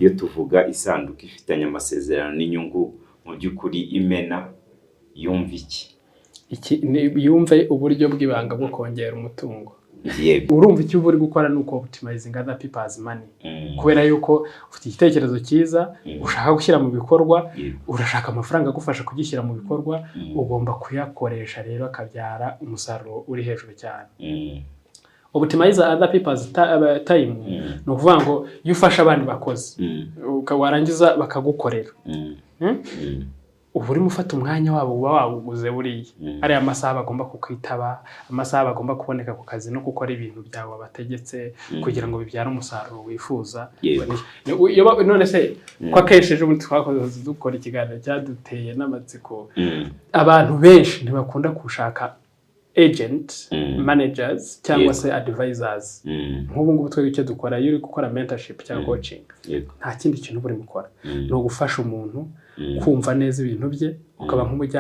iyo tuvuga isanduku ifitanye amasezerano n'inyungu mu by'ukuri imena yumva iki yumve uburyo bw'ibanga bwo kongera umutungo. yego Urumva icyo uri gukora nuko optimizing other people's money kubera yuko ufite igitekerezo cyiza ushaka gushyira mu bikorwa urashaka amafaranga agufasha kugishyira mu bikorwa ugomba kuyakoresha rero akabyara umusaruro uri hejuru cyane. Optimize other people's time no kuvuga ngo iyo ufasha abandi bakoze warangiza bakagukorera ubu urimo ufata umwanya wabo uba wawuguze buriya ari amasaha bagomba kukwitaba, amasaha bagomba kuboneka ku kazi no gukora ibintu byawe bategetse kugira ngo bibyare umusaruro wifuza. None se ko akesheje umuntu twakoze dukora ikiganiro cyaduteye n'amatsiko, abantu benshi ntibakunda gushaka agent managers cyangwa se advisors. Nk'ubu ngubu twe icyo dukora iyo uri gukora mentorship cyangwa coaching nta kindi kintu buri mukora no gufasha umuntu kumva neza ibintu bye ukaba nk'umujya